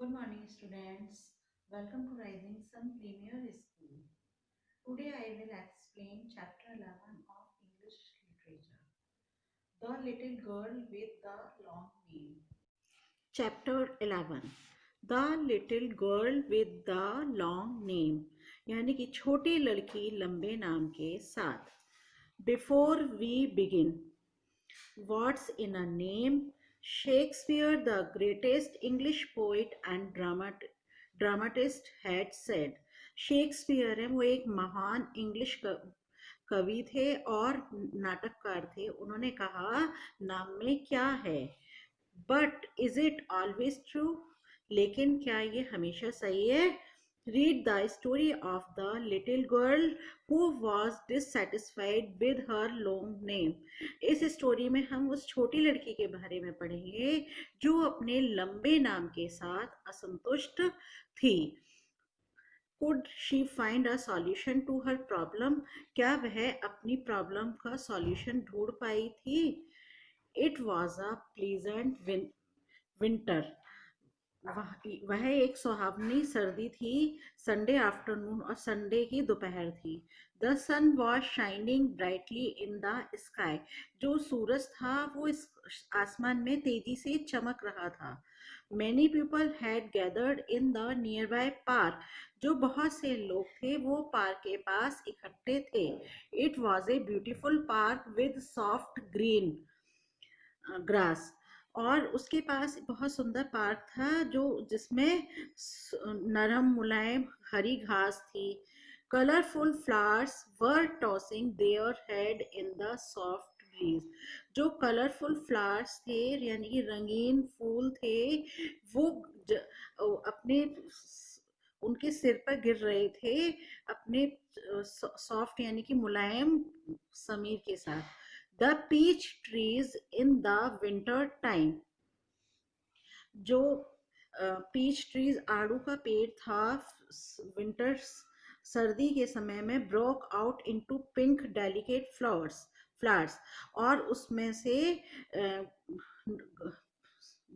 Good morning, students. Welcome to Rising Sun Premier School. Today I will explain chapter 11 of English literature. The Little Girl with the Long Name. Chapter 11. The Little Girl with the Long Name, यानी कि छोटी लड़की लंबे नाम के साथ. Before we begin, what's in a name? Shakespeare, the greatest English poet and dramatist, had said. Shakespeare है वो एक महान इंग्लिश कवि थे और नाटककार थे. उन्होंने कहा नाम में क्या है. But is it always true? लेकिन क्या ये हमेशा सही है? Read the story of the little girl who was dissatisfied with her long name. इस स्टोरी में हम उस छोटी लड़की के बारे में पढ़ेंगे जो अपने लंबे नाम के साथ असंतुष्ट थी. Could she find a solution to her problem? क्या वह अपनी प्रॉब्लम का सॉल्यूशन ढूंढ पाई थी? It was a pleasant winter. वह एक सुहावनी सर्दी थी. संडे आफ्टरनून और संडे की दोपहर थी. The sun was shining brightly in the sky. जो सूरज था वो इस आसमान में तेजी से चमक रहा था. Many people had gathered in the near by park. जो बहुत से लोग थे वो पार्क के पास इकट्ठे थे. It was a beautiful park with soft green grass. और उसके पास बहुत सुंदर पार्क था जो जिसमें नरम मुलायम हरी घास थी. Colourful flowers were tossing their head in the soft breeze. जो कलरफुल फ्लावर्स थे यानी कि रंगीन फूल थे वो अपने उनके सिर पर गिर रहे थे अपने सॉफ्ट यानी कि मुलायम समीर के साथ. The peach trees in the winter time. जो पीच ट्रीज आड़ू का पेड़ था विंटर सर्दी के समय में broke out into pink delicate flowers और उसमें से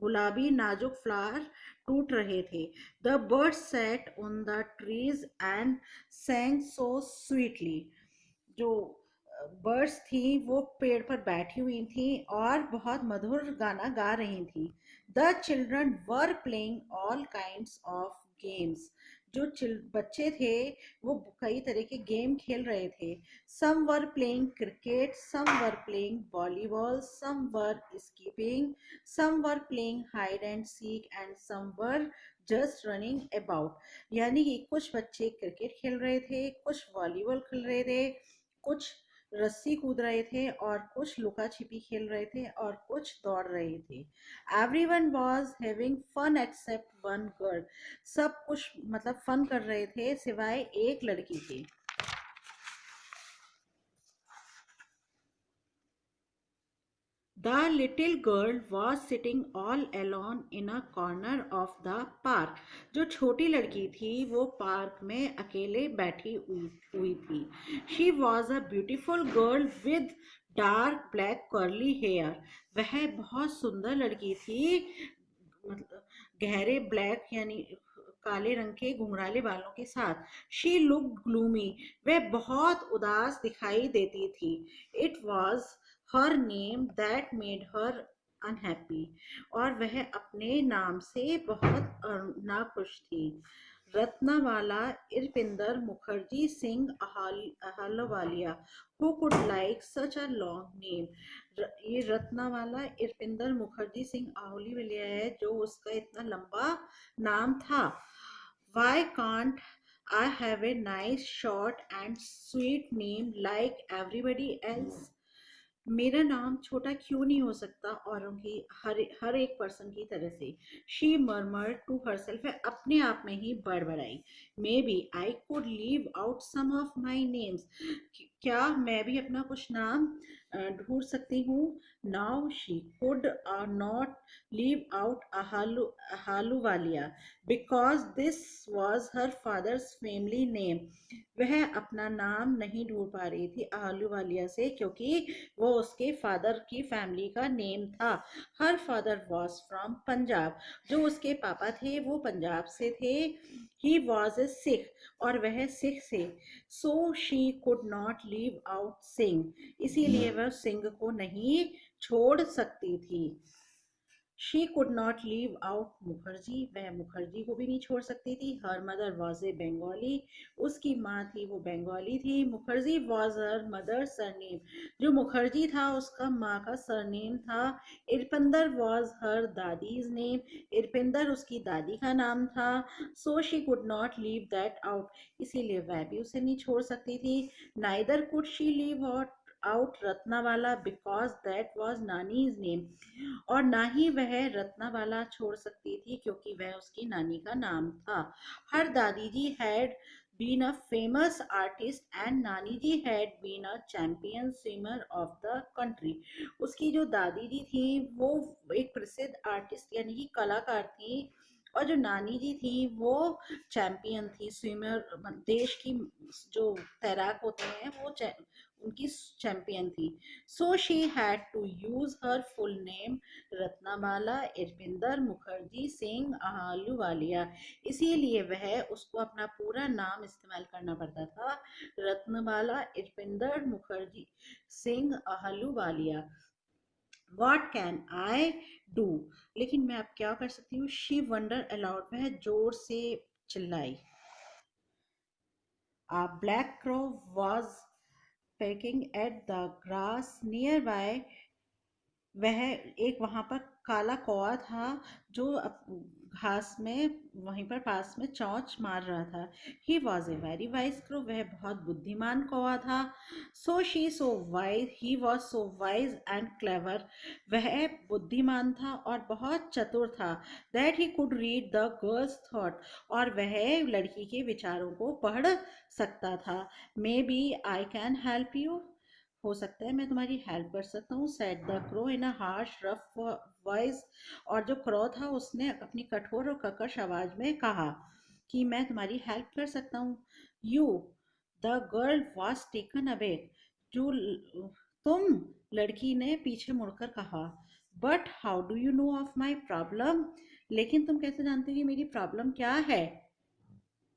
गुलाबी नाजुक फ्लावर टूट रहे थे. The birds sat on the trees and sang so sweetly. जो बर्ड्स थी वो पेड़ पर बैठी हुई थी और बहुत मधुर गाना गा रही थी. The children were playing all kinds of games. जो बच्चे थे वो कई तरह के गेम खेल रहे थे. Some were playing cricket, some were playing volleyball, some were skipping, some were playing hide and seek and some were just running about. यानी कि कुछ बच्चे क्रिकेट खेल रहे थे, कुछ वॉलीबॉल खेल रहे थे, कुछ रस्सी कूद रहे थे और कुछ लुका छिपी खेल रहे थे और कुछ दौड़ रहे थे. Everyone was having fun except one girl. सब कुछ मतलब फन कर रहे थे सिवाय एक लड़की के. The little girl was sitting all alone in a corner of the park. जो छोटी लड़की थी वो पार्क में अकेले बैठी हुई थी. She was a beautiful girl with dark black curly hair. वह बहुत सुंदर लड़की थी मतलब गहरे ब्लैक यानी काले रंग के घुंघराले बालों के साथ. She looked gloomy. वह बहुत उदास दिखाई देती थी. It was her name that made her unhappy. और वह अपने नाम से बहुत नाखुश थी. रत्नावाला Irpinder Mukherjee Singh Ahluwalia. Who could like such a long name? ये रत्नावाला इरपिंदर मुखर्जी सिंह आहलूवालिया है जो उसका इतना लंबा नाम था. Why can't I have a nice short and sweet name like everybody else? मेरा नाम छोटा क्यों नहीं हो सकता औरों की हर एक पर्सन की तरह से. She murmured to herself. है अपने आप में ही बड़बड़ाई. Maybe I could leave out some of my names. क्या मैं भी अपना कुछ नाम ढूंढ सकती हूँ? Now she could not leave out Ahluwalia because this was her father's family name. वह अपना नाम नहीं ढूंढ पा रही थी अहालूवालिया से, क्योंकि वो उसके फादर की फैमिली का नेम था। Her father was from Punjab. जो उसके पापा थे वो पंजाब से थे। ही वॉज ए सिख, और वह सिख से। सो she could not leave out Singh, इसीलिए वह सिंह को नहीं छोड़ सकती थी। She could not leave out Mukherjee, वह मुखर्जी को भी नहीं छोड़ सकती थी। Her mother was a Bengali, उसकी माँ थी वो बंगाली थी। Mukherjee was her mother surname, जो मुखर्जी था उसका माँ का सरनेम था। इरपिंदर वॉज हर दादीज नेम, इरपिंदर उसकी दादी का नाम था। So she could not leave that out, इसीलिए वह भी उसे नहीं छोड़ सकती थी। Neither could she leave out Ratnawala because that was Nani's name, और ना ही वह रत्नावाला छोड़ सकती थी क्योंकि वह उसकी नानी का नाम था। Her Dadi ji had been a famous artist and Nani ji had been a champion swimmer of the country. उसकी जो दादी जी थी वो एक प्रसिद्ध आर्टिस्ट यानी कि कलाकार थी, और जो नानी जी थी वो चैंपियन थी, स्विमर, देश की जो तैराक होते हैं वो उनकी चैंपियन थी। So she had to use her full name Ratnamala Irpinder Mukherjee Singh Ahluwalia, इसीलिए वह उसको अपना पूरा नाम इस्तेमाल करना पड़ता था, Ratnamala इरपिंदर Mukherjee Singh Ahluwalia. What can I do? लेकिन मैं अब क्या कर सकती हूँ? She wondered aloud, वह जोर से चिल्लाई। A black crow was pecking at the grass nearby, वह एक वहां पर काला कौवा था जो घास में वहीं पर पास में चौंच मार रहा था। He was a very wise crow, वह बहुत बुद्धिमान कौवा था। So wise, he was so wise and clever, वह बुद्धिमान था और बहुत चतुर था। That he could read the girl's thought, और वह लड़की के विचारों को पढ़ सकता था। Maybe I can help you, हो सकता है मैं तुम्हारी हेल्प कर सकता हूँ। Said the crow in a harsh rough voice, और जो क्रो था उसने अपनी कठोर और कर्कश आवाज में कहा कि मैं तुम्हारी हेल्प कर सकता हूँ। You, the girl was taken away, जो तुम, लड़की ने पीछे मुड़कर कहा। But how do you know of my problem, लेकिन तुम कैसे जानते हो कि मेरी प्रॉब्लम क्या है?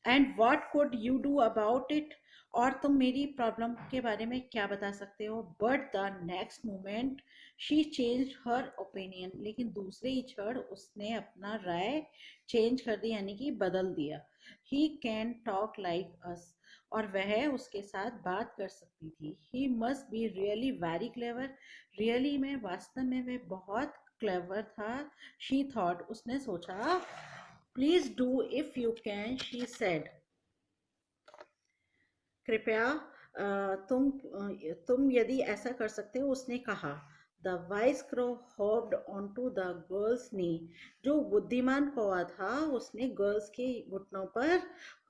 And what could you do about it, और तुम मेरी प्रॉब्लम के बारे में क्या बता सकते हो? But the next moment she change her opinion, लेकिन दूसरे ही क्षण उसने अपना राय चेंज कर दी, यानी कि बदल दिया। He can talk like us, और वह उसके साथ बात कर सकती थी। He must be really very clever, really में, वास्तव में वह बहुत क्लेवर था। शी थॉट, उसने सोचा। Please do if you can, she said, कृपया तुम यदि ऐसा कर सकते हो, उसने कहा। The wise crow hopped on to the girl's knee, जो बुद्धिमान कौवा था उसने गर्ल्स के घुटनों पर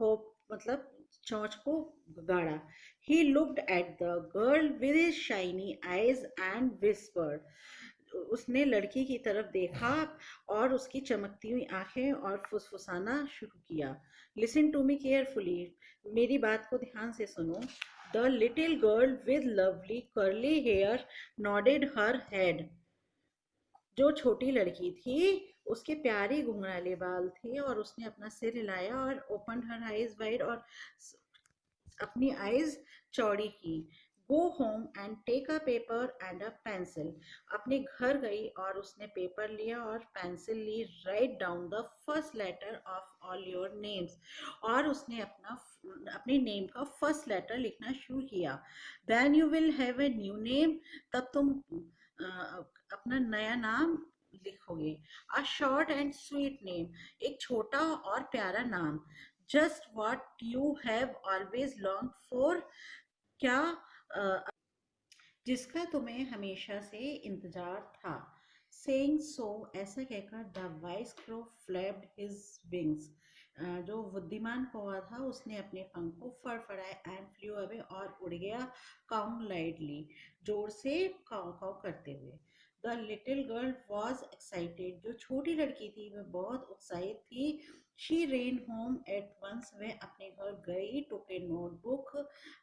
होप मतलब चोंच को गाड़ा। He looked at the girl with his shiny eyes and whispered, उसने लड़की की तरफ देखा और उसकी चमकती हुई आंखें और फुसफुसाना शुरू किया। लिसन टू मी केयरफुली, मेरी बात को ध्यान से सुनो। The little girl with lovely curly hair nodded her head, जो छोटी लड़की थी उसके प्यारे घुंघराले बाल थे और उसने अपना सिर हिलाया और ओपन हर आईज वाइड, और अपनी आईज चौड़ी की। Go home and take a paper and a pencil, अपने घर गई और उसने पेपर लिया और पेंसिल ली। Write down the first letter of all your names, और उसने अपने नेम का फर्स्ट लेटर लिखना शुरू किया। Then you will have a new name, तब तुम अपना नया नाम लिखोगे। A short and sweet name, एक छोटा और प्यारा नाम। Just what you have always long for, क्या जिसका तुम्हें हमेशा से इंतजार था। सेइंग सो, ऐसा कहकर the wise crow flapped his wings, जो बुद्धिमान कौवा था उसने अपने पंख को फड़फड़ाए एंड फ्लू अवे और उड़ गया काउ लाइटली, जोर से काउ काउ करते हुए। The little girl was excited, जो छोटी लड़की थी वह बहुत उत्साहित थी। She ran home at once, वह अपने घर गई, took a notebook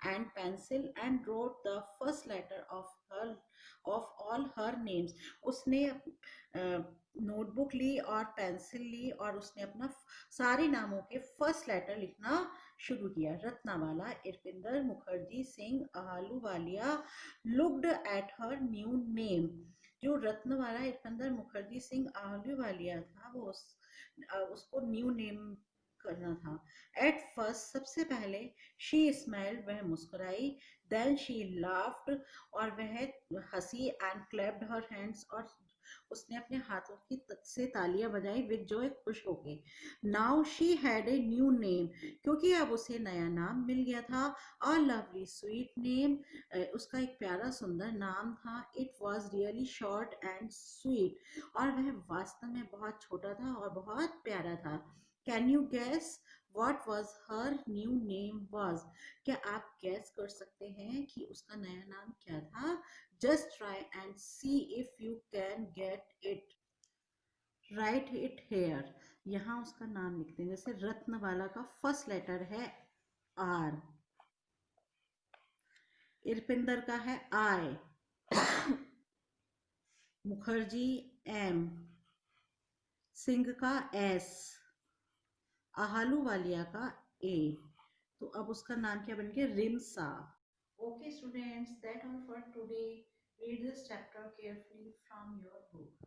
and pencil and wrote the first letter of all her names. उसने नोटबुक ली और पेंसिल ली और उसने अपना सारे नामों के फर्स्ट लेटर लिखना शुरू किया। Ratnawala, Irpinder, Mukherjee, Singh, Ahluwalia looked at her new name. जो रत्नवाला, इरपिंदर, मुखर्जी, सिंह, आलूवालिया था वो उसको न्यू नेम करना था। एट फर्स्ट, सबसे पहले, शी स्माइल्ड, वह मुस्कुराई। देन शी लाफ्ड, और वह हंसी। एंड क्लैप्ड हर हैंड्स, और उसने अपने हाथों की से तालियां बजाई विद जॉय, खुश होके। Now she had a new name, क्योंकि अब उसे नया नाम मिल गया था। अ लवली स्वीट नेम, उसका एक प्यारा सुंदर नाम था। It was really short and sweet, और वह वास्तव में बहुत छोटा था और बहुत प्यारा था। Can you gas what was her new name was? क्या आप गैस कर सकते हैं कि उसका नया नाम क्या था? Just try and see if you can get it. Right it here, यहाँ उसका नाम लिखते हैं। जैसे रत्नवाला का फर्स्ट लेटर है आर, इरपिंदर का है आई, मुखर्जी एम, सिंह का एस, आलूवालिया का ए। तो अब उसका नाम क्या बन गया? रिमसा। Okay students, that all for today. Read this chapter carefully from your book.